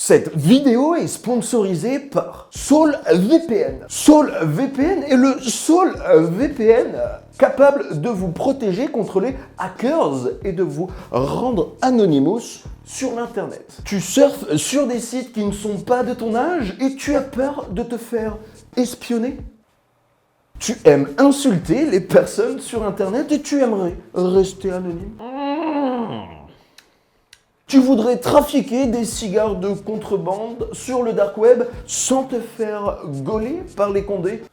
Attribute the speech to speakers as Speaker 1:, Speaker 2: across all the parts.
Speaker 1: Cette vidéo est sponsorisée par SaulVPN. SaulVPN est le seul VPN capable de vous protéger contre les hackers et de vous rendre anonymous sur l'internet. Tu surfes sur des sites qui ne sont pas de ton âge et tu as peur de te faire espionner. Tu aimes insulter les personnes sur internet et tu aimerais rester anonyme. Tu voudrais trafiquer des cigares de contrebande sur le dark web sans te faire gauler par les condés.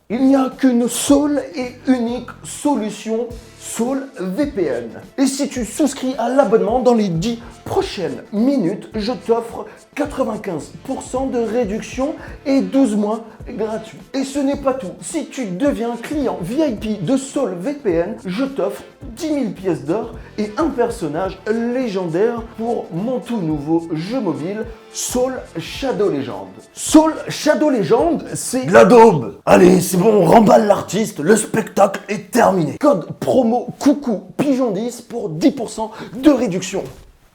Speaker 1: Il n'y a qu'une seule et unique solution, SaulVPN. Et si tu souscris à l'abonnement dans les 10 prochaines minutes, je t'offre 95% de réduction et 12 mois gratuits. Et ce n'est pas tout. Si tu deviens client VIP de SaulVPN, je t'offre 10 000 pièces d'or et un personnage légendaire pour mon tout nouveau jeu mobile, Saul Shadow Legend. Saul Shadow Legend, c'est de la daube. Allez, c'est bon, on remballe l'artiste, le spectacle est terminé. Code promo coucou pigeon 10 pour 10% de réduction.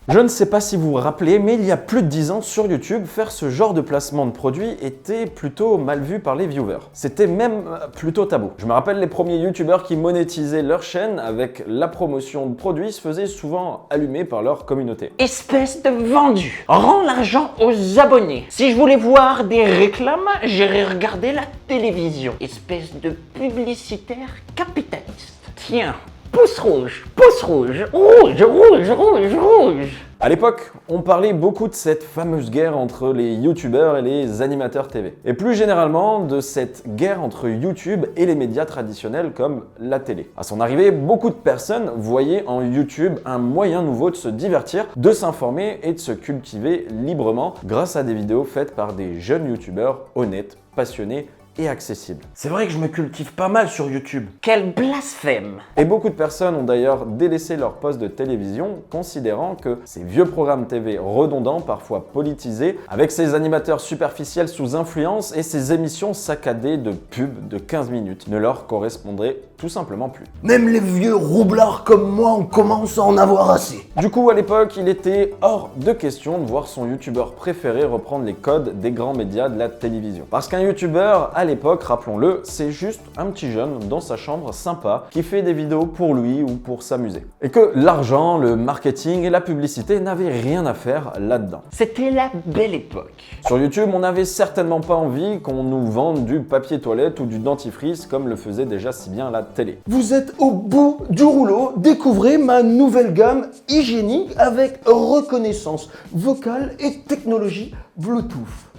Speaker 2: Je ne sais pas si vous vous rappelez, mais il y a plus de 10 ans sur YouTube, faire ce genre de placement de produits était plutôt mal vu par les viewers. C'était même plutôt tabou. Je me rappelle les premiers YouTubeurs qui monétisaient leur chaîne avec la promotion de produits se faisaient souvent allumer par leur communauté.
Speaker 3: Espèce de vendu, rends l'argent aux abonnés. Si je voulais voir des réclames, j'irais regarder la télévision. Espèce de publicitaire capitaliste. Tiens. Pouce rouge, rouge, rouge, rouge, rouge, rouge.
Speaker 2: À l'époque, on parlait beaucoup de cette fameuse guerre entre les youtubeurs et les animateurs TV. Et plus généralement, de cette guerre entre YouTube et les médias traditionnels comme la télé. À son arrivée, beaucoup de personnes voyaient en YouTube un moyen nouveau de se divertir, de s'informer et de se cultiver librement grâce à des vidéos faites par des jeunes youtubeurs honnêtes, passionnés et accessible.
Speaker 1: C'est vrai que je me cultive pas mal sur YouTube.
Speaker 3: Quel blasphème!
Speaker 2: Et beaucoup de personnes ont d'ailleurs délaissé leur poste de télévision, considérant que ces vieux programmes TV redondants, parfois politisés, avec ces animateurs superficiels sous influence et ces émissions saccadées de pubs de 15 minutes, ne leur correspondraient tout simplement plus.
Speaker 1: Même les vieux roublards comme moi, on commence à en avoir assez.
Speaker 2: Du coup, à l'époque, il était hors de question de voir son youtubeur préféré reprendre les codes des grands médias de la télévision. Parce qu'un youtubeur, à l'époque, rappelons-le, c'est juste un petit jeune dans sa chambre sympa qui fait des vidéos pour lui ou pour s'amuser. Et que l'argent, le marketing et la publicité n'avaient rien à faire là-dedans.
Speaker 3: C'était la belle époque.
Speaker 2: Sur YouTube, on n'avait certainement pas envie qu'on nous vende du papier toilette ou du dentifrice comme le faisait déjà si bien la télé.
Speaker 1: Vous êtes au bout du rouleau, découvrez ma nouvelle gamme hygiénique avec reconnaissance vocale et technologie Bluetooth.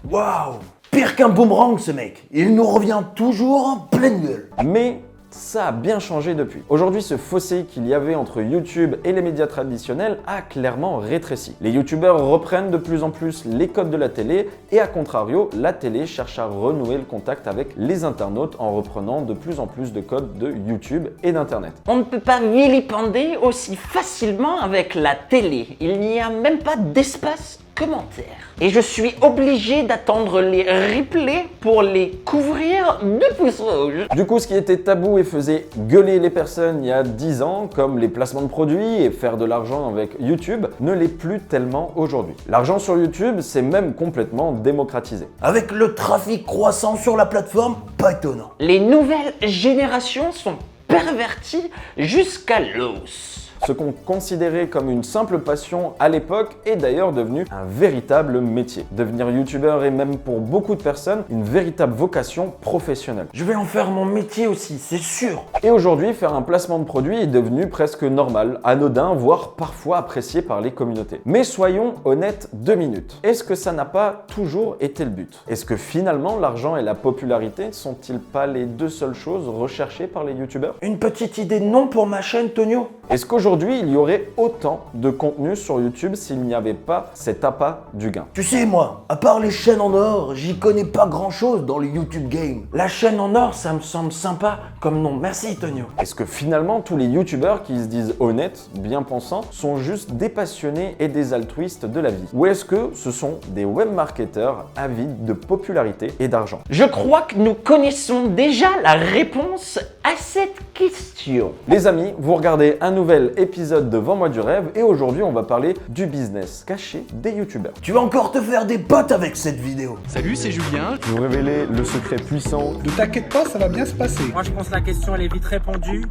Speaker 1: Waouh! Pire qu'un boomerang ce mec, il nous revient toujours en pleine gueule.
Speaker 2: Mais ça a bien changé depuis. Aujourd'hui, ce fossé qu'il y avait entre YouTube et les médias traditionnels a clairement rétréci. Les youtubeurs reprennent de plus en plus les codes de la télé et à contrario, la télé cherche à renouer le contact avec les internautes en reprenant de plus en plus de codes de YouTube et d'internet.
Speaker 3: On ne peut pas vilipender aussi facilement avec la télé. Il n'y a même pas d'espace commentaire. Et je suis obligé d'attendre les replays pour les couvrir de pouce rouge.
Speaker 2: Du coup, ce qui était tabou et faisait gueuler les personnes il y a 10 ans, comme les placements de produits et faire de l'argent avec YouTube, ne l'est plus tellement aujourd'hui. L'argent sur YouTube, c'est même complètement démocratisé.
Speaker 1: Avec le trafic croissant sur la plateforme, pas étonnant.
Speaker 3: Les nouvelles générations sont perverties jusqu'à l'os.
Speaker 2: Ce qu'on considérait comme une simple passion à l'époque est d'ailleurs devenu un véritable métier. Devenir youtubeur est même pour beaucoup de personnes une véritable vocation professionnelle.
Speaker 1: Je vais en faire mon métier aussi, c'est sûr.
Speaker 2: Et aujourd'hui, faire un placement de produit est devenu presque normal, anodin, voire parfois apprécié par les communautés. Mais soyons honnêtes 2 minutes. Est-ce que ça n'a pas toujours été le but? Est-ce que finalement l'argent et la popularité ne sont-ils pas les deux seules choses recherchées par les youtubeurs?
Speaker 1: Une petite idée de nom pour ma chaîne, Tonio.
Speaker 2: Est-ce qu'aujourd'hui, il y aurait autant de contenu sur YouTube s'il n'y avait pas cet appât du gain?
Speaker 1: Tu sais, moi, à part les chaînes en or, j'y connais pas grand-chose dans le YouTube game. La chaîne en or, ça me semble sympa comme nom. Merci, Tonio.
Speaker 2: Est-ce que finalement, tous les youtubeurs qui se disent honnêtes, bien pensants, sont juste des passionnés et des altruistes de la vie? Ou est-ce que ce sont des webmarketeurs avides de popularité et d'argent?
Speaker 3: Je crois que nous connaissons déjà la réponse à cette question.
Speaker 2: Les amis, vous regardez un nouvel épisode de Vends-moi du rêve et aujourd'hui on va parler du business caché des youtubeurs.
Speaker 1: Tu vas encore te faire des potes avec cette vidéo.
Speaker 4: Salut, c'est Julien.
Speaker 2: Vous révéler le secret puissant.
Speaker 5: Ne t'inquiète pas, ça va bien se passer.
Speaker 4: Moi, je pense que la question, elle est vite répondue.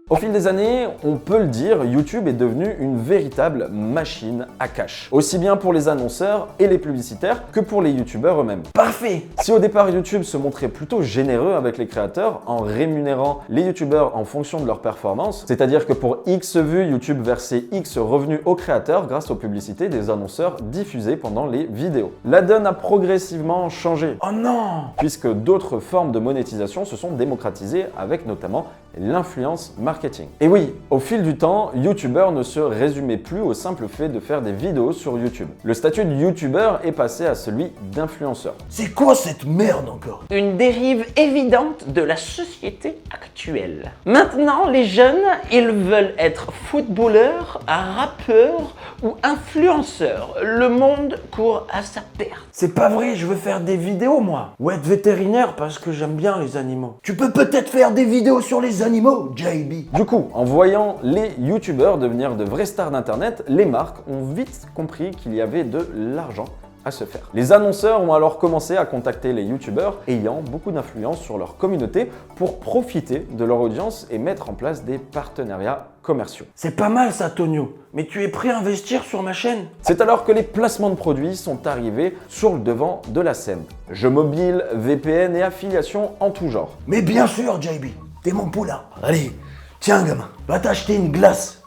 Speaker 2: Au fil des années, on peut le dire, YouTube est devenu une véritable machine à cash. Aussi bien pour les annonceurs et les publicitaires que pour les youtubeurs eux-mêmes.
Speaker 1: Parfait.
Speaker 2: Si au départ YouTube se montrait plutôt généreux avec les créateurs en rémunérant les youtubeurs en fonction de leur performance, c'est-à-dire que pour X vues, YouTube versait X revenus aux créateurs grâce aux publicités des annonceurs diffusées pendant les vidéos. La donne a progressivement changé.
Speaker 1: Oh non.
Speaker 2: Puisque d'autres formes de monétisation se sont démocratisées avec notamment l'influence marketing. Et oui, au fil du temps, youtubeur ne se résumait plus au simple fait de faire des vidéos sur YouTube. Le statut de youtubeur est passé à celui d'influenceur.
Speaker 1: C'est quoi cette merde encore?
Speaker 3: Une dérive évidente de la société actuelle. Maintenant, les jeunes, ils veulent être footballeurs, rappeurs ou influenceurs. Le monde court à sa perte.
Speaker 1: C'est pas vrai, je veux faire des vidéos moi. Ou être vétérinaire parce que j'aime bien les animaux. Tu peux peut-être faire des vidéos sur les animaux, JB.
Speaker 2: Du coup, en voyant les youtubeurs devenir de vraies stars d'internet, les marques ont vite compris qu'il y avait de l'argent à se faire. Les annonceurs ont alors commencé à contacter les youtubeurs ayant beaucoup d'influence sur leur communauté pour profiter de leur audience et mettre en place des partenariats commerciaux.
Speaker 1: C'est pas mal ça, Tonio. Mais tu es prêt à investir sur ma chaîne?
Speaker 2: C'est alors que les placements de produits sont arrivés sur le devant de la scène. Jeux mobiles, VPN et affiliations en tout genre.
Speaker 1: Mais bien sûr, JB. T'es mon poulain. Allez, tiens gamin, va t'acheter une glace.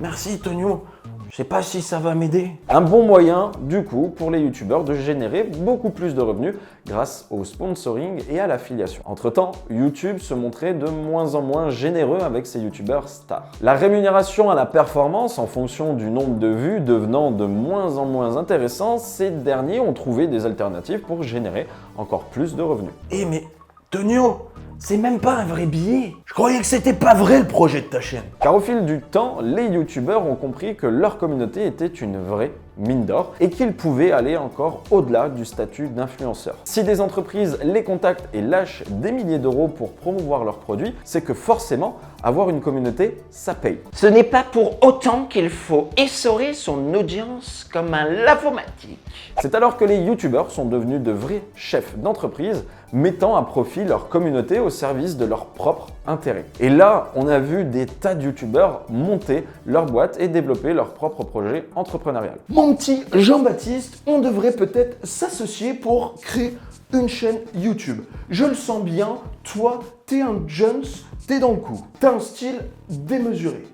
Speaker 1: Merci, Tonio. Je sais pas si ça va m'aider.
Speaker 2: Un bon moyen, du coup, pour les youtubeurs de générer beaucoup plus de revenus grâce au sponsoring et à l'affiliation. Entre-temps, YouTube se montrait de moins en moins généreux avec ses youtubeurs stars. La rémunération à la performance en fonction du nombre de vues devenant de moins en moins intéressant, ces derniers ont trouvé des alternatives pour générer encore plus de revenus.
Speaker 1: Eh mais, Tonio, c'est même pas un vrai billet. Je croyais que c'était pas vrai le projet de ta chaîne.
Speaker 2: Car au fil du temps, les youtubeurs ont compris que leur communauté était une vraie mine d'or et qu'ils pouvaient aller encore au-delà du statut d'influenceur. Si des entreprises les contactent et lâchent des milliers d'euros pour promouvoir leurs produits, c'est que forcément, avoir une communauté, ça paye.
Speaker 3: Ce n'est pas pour autant qu'il faut essorer son audience comme un lavomatique.
Speaker 2: C'est alors que les youtubeurs sont devenus de vrais chefs d'entreprise, mettant à profit leur communauté au service de leur propre intérêt. Et là, on a vu des tas de youtubeurs monter leur boîte et développer leur propre projet entrepreneurial.
Speaker 1: Mon petit Jean-Baptiste, on devrait peut-être s'associer pour créer une chaîne YouTube. Je le sens bien, toi, t'es un Jones, t'es dans le coup. T'as un style démesuré.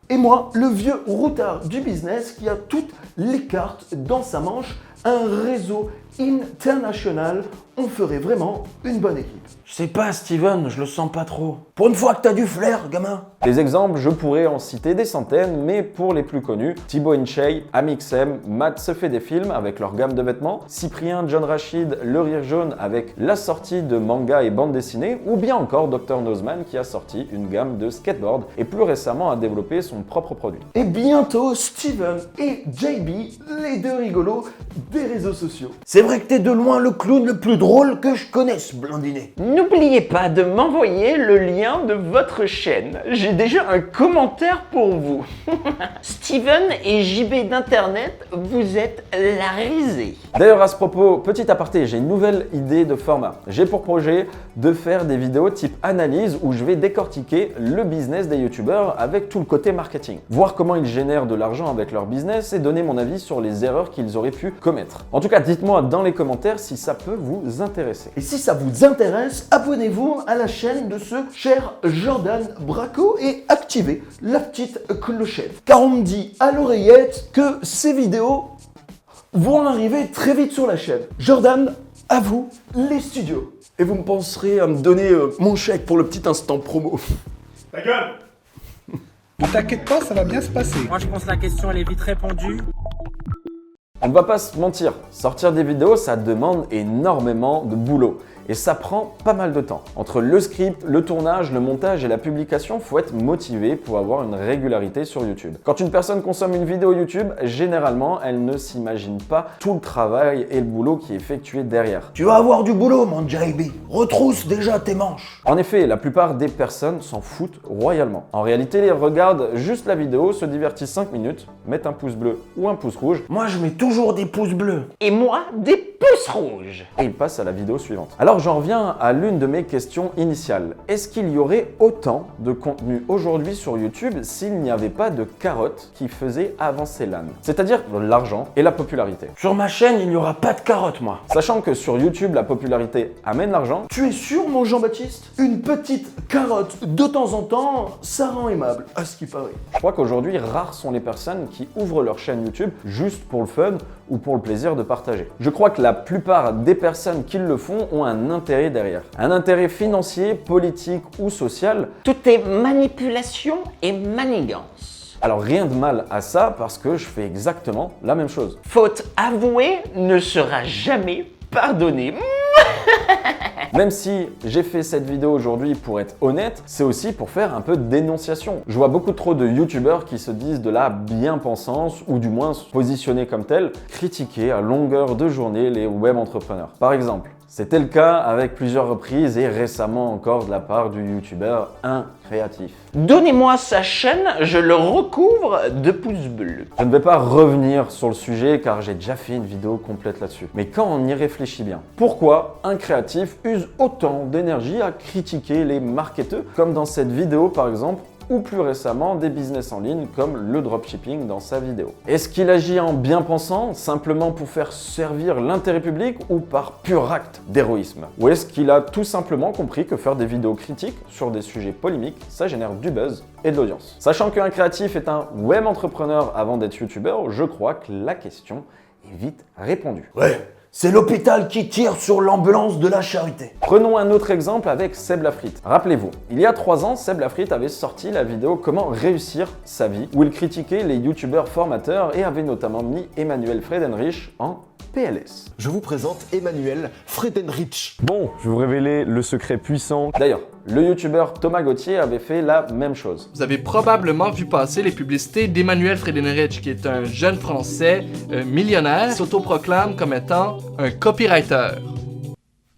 Speaker 1: Et moi, le vieux routard du business qui a toutes les cartes dans sa manche, un réseau international, on ferait vraiment une bonne équipe. Je sais pas, Steven, je le sens pas trop. Pour une fois que t'as du flair, gamin.
Speaker 2: Des exemples, je pourrais en citer des centaines, mais pour les plus connus, Thibaut InShape, Amixem, Matt se fait des films avec leur gamme de vêtements, Cyprien John Rachid, Le Rire Jaune avec la sortie de manga et bande dessinée, ou bien encore Dr Nozman qui a sorti une gamme de skateboard et plus récemment a développé son propre produit.
Speaker 1: Et bientôt, Steven et JB, les deux rigolos des réseaux sociaux. C'est vrai que t'es de loin le clown le plus drôle que je connaisse, Blandinet.
Speaker 3: N'oubliez pas de m'envoyer le lien de votre chaîne. J'ai déjà un commentaire pour vous. Steven et JB d'Internet, vous êtes la risée.
Speaker 2: D'ailleurs à ce propos, petit aparté, j'ai une nouvelle idée de format. J'ai pour projet de faire des vidéos type analyse où je vais décortiquer le business des youtubeurs avec tout le côté marketing. Voir comment ils génèrent de l'argent avec leur business et donner mon avis sur les erreurs qu'ils auraient pu commettre. En tout cas, dites-moi dans les commentaires si ça peut vous intéresser.
Speaker 1: Et si ça vous intéresse, abonnez-vous à la chaîne de ce cher Jordan Braco et activez la petite clochette. Car on me dit à l'oreillette que ces vidéos vont arriver très vite sur la chaîne. Jordan, à vous les studios. Et vous me penserez à me donner mon chèque pour le petit instant promo.
Speaker 5: Ta gueule. Ne t'inquiète pas, ça va bien se passer.
Speaker 4: Moi, je pense que la question, elle est vite répondue.
Speaker 2: On ne va pas se mentir, sortir des vidéos, ça demande énormément de boulot. et ça prend pas mal de temps. Entre le script, le tournage, le montage et la publication, faut être motivé pour avoir une régularité sur YouTube. Quand une personne consomme une vidéo YouTube, généralement, elle ne s'imagine pas tout le travail et le boulot qui est effectué derrière.
Speaker 1: Tu vas avoir du boulot, mon JB. Retrousse déjà tes manches.
Speaker 2: En effet, la plupart des personnes s'en foutent royalement. En réalité, ils regardent juste la vidéo, se divertissent 5 minutes, mettent un pouce bleu ou un pouce rouge,
Speaker 1: Moi, je mets toujours des pouces bleus.
Speaker 3: Et moi, des pouces rouges.
Speaker 2: et ils passent à la vidéo suivante. Alors j'en reviens à l'une de mes questions initiales. Est-ce qu'il y aurait autant de contenu aujourd'hui sur YouTube s'il n'y avait pas de carotte qui faisait avancer l'âne? C'est-à-dire l'argent et la popularité.
Speaker 1: Sur ma chaîne, il n'y aura pas de carottes, moi.
Speaker 2: Sachant que sur YouTube, la popularité amène l'argent,
Speaker 1: Tu es sûr, mon Jean-Baptiste? Une petite carotte de temps en temps, ça rend aimable, à ce qui paraît.
Speaker 2: je crois qu'aujourd'hui, rares sont les personnes qui ouvrent leur chaîne YouTube juste pour le fun ou pour le plaisir de partager. Je crois que la plupart des personnes qui le font ont un intérêt derrière. Un intérêt financier, politique ou social.
Speaker 3: Tout est manipulation et manigance.
Speaker 2: Alors rien de mal à ça parce que je fais exactement la même chose.
Speaker 3: Faute avouée ne sera jamais pardonnée.
Speaker 2: Même si j'ai fait cette vidéo aujourd'hui pour être honnête, c'est aussi pour faire un peu de dénonciation. Je vois beaucoup trop de youtubeurs qui se disent de la bien-pensance ou du moins se positionner comme tels, critiquer à longueur de journée les web entrepreneurs. Par exemple, c'était le cas avec plusieurs reprises et récemment encore de la part du youtubeur Incréatif.
Speaker 3: Donnez-moi sa chaîne, je le recouvre de pouces bleus.
Speaker 2: Je ne vais pas revenir sur le sujet car j'ai déjà fait une vidéo complète là-dessus. Mais quand on y réfléchit bien, pourquoi Incréatif use autant d'énergie à critiquer les marketeurs, comme dans cette vidéo par exemple, ou plus récemment des business en ligne comme le dropshipping dans sa vidéo? Est-ce qu'il agit en bien pensant, simplement pour faire servir l'intérêt public ou par pur acte d'héroïsme? Ou est-ce qu'il a tout simplement compris que faire des vidéos critiques sur des sujets polémiques, ça génère du buzz et de l'audience? Sachant qu'un créatif est un web entrepreneur avant d'être youtubeur, je crois que la question est vite répondue.
Speaker 1: Ouais, c'est l'hôpital qui tire sur l'ambulance de la charité.
Speaker 2: Prenons un autre exemple avec Seb Lafrite. Rappelez-vous, il y a 3 ans, Seb Lafrite avait sorti la vidéo Comment réussir sa vie, où il critiquait les youtubeurs formateurs et avait notamment mis Emmanuel Friedenreich en PLS.
Speaker 6: Je vous présente Emmanuel Friedenreich.
Speaker 7: Bon, je vais vous révéler le secret puissant.
Speaker 2: D'ailleurs, le youtubeur Thomas Gauthier avait fait la même chose.
Speaker 5: Vous avez probablement vu passer les publicités d'Emmanuel Friedenreich, qui est un jeune Français millionnaire qui s'autoproclame comme étant un copywriter.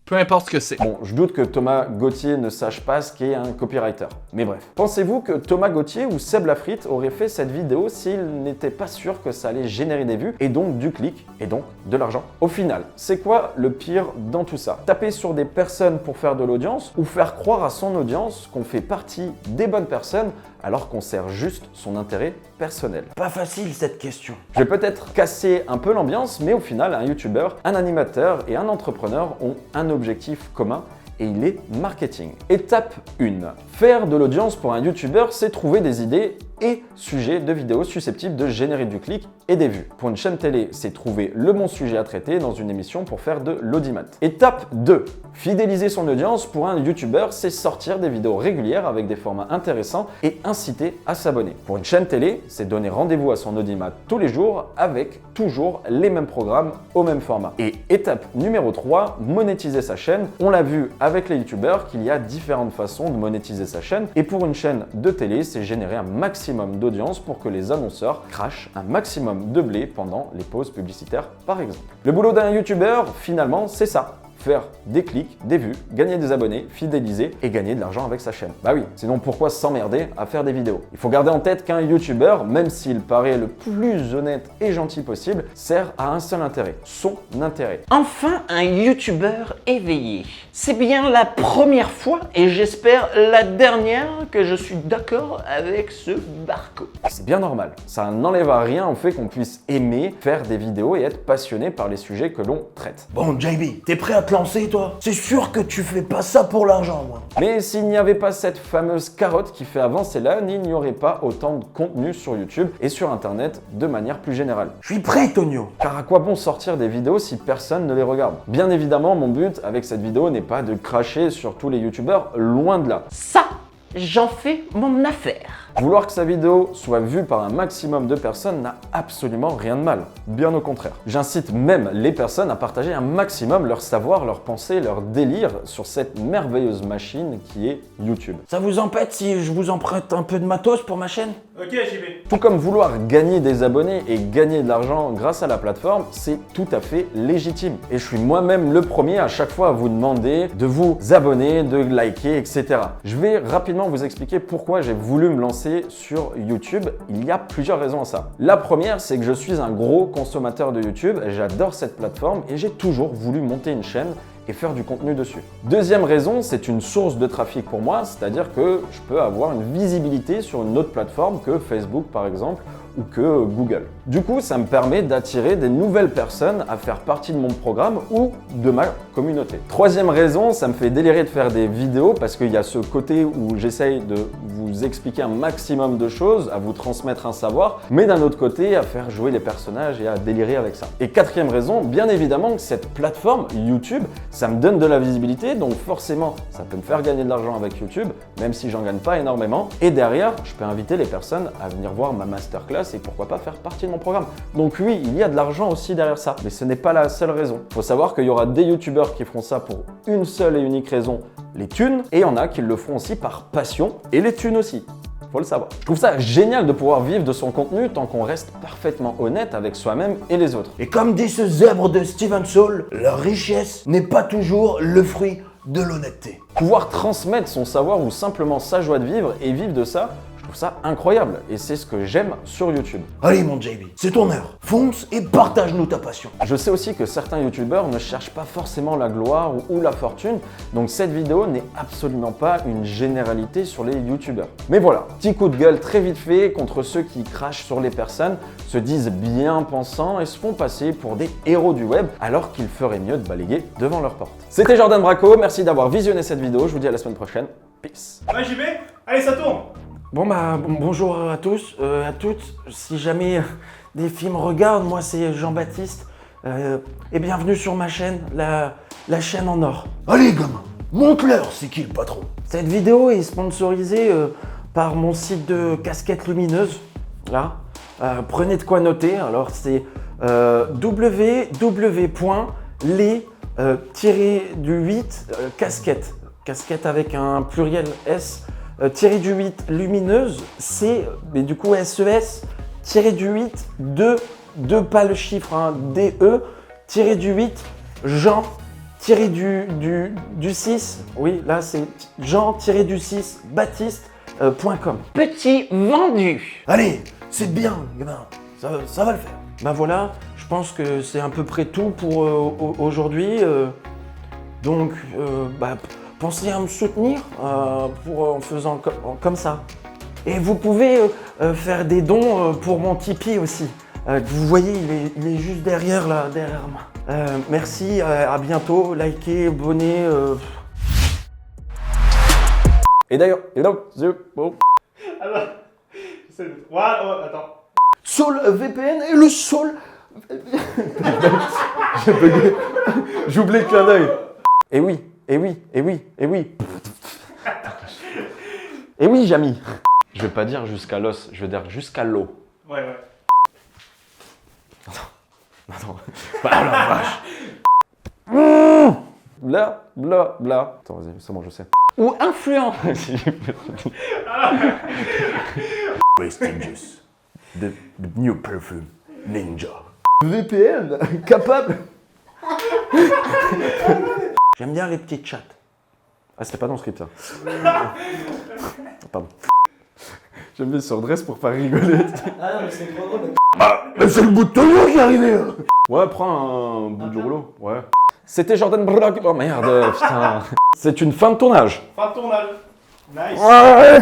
Speaker 5: Peu importe ce que c'est.
Speaker 2: Bon, je doute que Thomas Gauthier ne sache pas ce qu'est un copywriter. Mais bref. Pensez-vous que Thomas Gauthier ou Seb Lafrite auraient fait cette vidéo s'ils n'étaient pas sûrs que ça allait générer des vues et donc du clic et donc de l'argent? Au final, c'est quoi le pire dans tout ça? Taper sur des personnes pour faire de l'audience ou faire croire à son audience qu'on fait partie des bonnes personnes alors qu'on sert juste son intérêt personnel?
Speaker 1: Pas facile cette question.
Speaker 2: Je vais peut-être casser un peu l'ambiance, mais au final, un youtubeur, un animateur et un entrepreneur ont un objectif commun et il est marketing. Étape 1. Faire de l'audience pour un youtubeur, c'est trouver des idées et sujets de vidéos susceptibles de générer du clic et des vues. Pour une chaîne télé, c'est trouver le bon sujet à traiter dans une émission pour faire de l'audimat. Étape 2. Fidéliser son audience pour un youtubeur, c'est sortir des vidéos régulières avec des formats intéressants et inciter à s'abonner. Pour une chaîne télé, c'est donner rendez-vous à son audimat tous les jours avec toujours les mêmes programmes au même format. Et étape numéro 3, monétiser sa chaîne. On l'a vu avec les youtubeurs qu'il y a différentes façons de monétiser sa chaîne et pour une chaîne de télé, c'est générer un maximum d'audience pour que les annonceurs crachent un maximum de blé pendant les pauses publicitaires par exemple. Le boulot d'un youtubeur, finalement, c'est ça. Faire des clics, des vues, gagner des abonnés, fidéliser et gagner de l'argent avec sa chaîne. Bah oui, sinon pourquoi s'emmerder à faire des vidéos? Il faut garder en tête qu'un youtubeur, même s'il paraît le plus honnête et gentil possible, sert à un seul intérêt, son intérêt.
Speaker 3: Enfin, un youtubeur éveillé. C'est bien la première fois, et j'espère la dernière, que je suis d'accord avec ce barco.
Speaker 2: C'est bien normal, ça n'enlève à rien au fait qu'on puisse aimer faire des vidéos et être passionné par les sujets que l'on traite.
Speaker 1: Bon, JB, t'es prêt à te lancer, toi? C'est sûr que tu fais pas ça pour l'argent, moi.
Speaker 2: Mais s'il n'y avait pas cette fameuse carotte qui fait avancer l'âne, il n'y aurait pas autant de contenu sur YouTube et sur Internet de manière plus générale.
Speaker 1: Je suis prêt, Tonio.
Speaker 2: Car à quoi bon sortir des vidéos si personne ne les regarde? Bien évidemment, mon but avec cette vidéo n'est pas de cracher sur tous les youtubeurs, loin de là.
Speaker 3: Ça, j'en fais mon affaire.
Speaker 2: Vouloir que sa vidéo soit vue par un maximum de personnes n'a absolument rien de mal, bien au contraire. J'incite même les personnes à partager un maximum leur savoir, leurs pensées, leur délire sur cette merveilleuse machine qui est YouTube.
Speaker 3: Ça vous embête si je vous emprunte un peu de matos pour ma chaîne?
Speaker 4: Ok, j'y vais.
Speaker 2: Tout comme vouloir gagner des abonnés et gagner de l'argent grâce à la plateforme, c'est tout à fait légitime. Et je suis moi-même le premier à chaque fois à vous demander de vous abonner, de liker, etc. Je vais rapidement vous expliquer pourquoi j'ai voulu me lancer sur YouTube. Il y a plusieurs raisons à ça. La première, c'est que je suis un gros consommateur de YouTube, j'adore cette plateforme et j'ai toujours voulu monter une chaîne et faire du contenu dessus. Deuxième raison, c'est une source de trafic pour moi, c'est-à-dire que je peux avoir une visibilité sur une autre plateforme que Facebook par exemple ou que Google. Du coup, ça me permet d'attirer des nouvelles personnes à faire partie de mon programme ou de ma communauté. Troisième raison, ça me fait délirer de faire des vidéos parce qu'il y a ce côté où j'essaye de vous expliquer un maximum de choses, à vous transmettre un savoir, mais d'un autre côté, à faire jouer les personnages et à délirer avec ça. Et quatrième raison, bien évidemment que cette plateforme YouTube, ça me donne de la visibilité, donc forcément, ça peut me faire gagner de l'argent avec YouTube, même si j'en gagne pas énormément. Et derrière, je peux inviter les personnes à venir voir ma masterclass et pourquoi pas faire partie de mon programme. Donc oui, il y a de l'argent aussi derrière ça, mais ce n'est pas la seule raison. Il faut savoir qu'il y aura des youtubeurs qui feront ça pour une seule et unique raison, les thunes, et il y en a qui le feront aussi par passion, et les thunes aussi. Faut le savoir. Je trouve ça génial de pouvoir vivre de son contenu tant qu'on reste parfaitement honnête avec soi-même et les autres.
Speaker 1: Et comme dit ce zèbre de Steven Saul, la richesse n'est pas toujours le fruit de l'honnêteté.
Speaker 2: Pouvoir transmettre son savoir ou simplement sa joie de vivre et vivre de ça, je trouve ça incroyable et c'est ce que j'aime sur YouTube.
Speaker 1: Allez mon JB, c'est ton heure. Fonce et partage-nous ta passion.
Speaker 2: Je sais aussi que certains youtubeurs ne cherchent pas forcément la gloire ou la fortune, donc cette vidéo n'est absolument pas une généralité sur les youtubeurs. Mais voilà, petit coup de gueule très vite fait contre ceux qui crachent sur les personnes, se disent bien pensants et se font passer pour des héros du web alors qu'ils feraient mieux de balayer devant leur porte. C'était Jordan Braco, merci d'avoir visionné cette vidéo, je vous dis à la semaine prochaine, peace.
Speaker 4: Ouais, j'y vais. Allez, ça tourne.
Speaker 3: Bon bah bonjour à tous, à toutes. Si jamais des filles me regardent, moi c'est Jean-Baptiste et bienvenue sur ma chaîne, la chaîne en or.
Speaker 1: Allez gamin, montre-leur c'est qui le patron.
Speaker 3: Cette vidéo est sponsorisée par mon site de casquettes lumineuses. Là, prenez de quoi noter. Alors c'est www.les-8 casquettes. Casquette avec un pluriel S. Tiré du 8 lumineuse, c'est, mais du coup SES, tiré du 8, 2 pas le chiffre, hein, DE, tiré du 8, Jean, tiré du 6, oui, là c'est Jean, tiré du 6, Baptiste.com.
Speaker 8: Petit vendu.
Speaker 1: Allez, c'est bien gamin, ça va le faire.
Speaker 3: Ben voilà, je pense que c'est à peu près tout pour aujourd'hui. Donc, pensez à me soutenir en faisant comme ça. Et vous pouvez faire des dons pour mon Tipeee aussi. Vous voyez, il est juste derrière moi. Merci, à bientôt, likez, abonnez.
Speaker 2: Et d'ailleurs,
Speaker 4: Alors, voilà, attends.
Speaker 1: Saul VPN et le Saul...
Speaker 2: j'ai bugué, j'ai oublié le clin d'œil. Et oui. Et oui, Jamy. Je vais pas dire jusqu'à l'os, je vais dire jusqu'à l'eau.
Speaker 4: Ouais.
Speaker 2: Attends. Ah la vache. Bla. Attends, vas-y, c'est bon, je sais.
Speaker 8: Ou influent.
Speaker 1: Prestigious. The new perfume ninja. VPN capable...
Speaker 3: J'aime bien les petites chattes.
Speaker 2: Ah, c'était pas dans le script, ça. Pardon. J'aime bien se redresse pour pas rigoler.
Speaker 1: Ah non, mais c'est trop drôle. Ah, mais c'est le bout de tonneau qui est arrivé là.
Speaker 2: Ouais, prends un bout du rouleau. Ouais. C'était Jordan Braco. Oh merde, putain. C'est une fin de tournage.
Speaker 4: Fin de tournage. Nice.
Speaker 2: Ouais.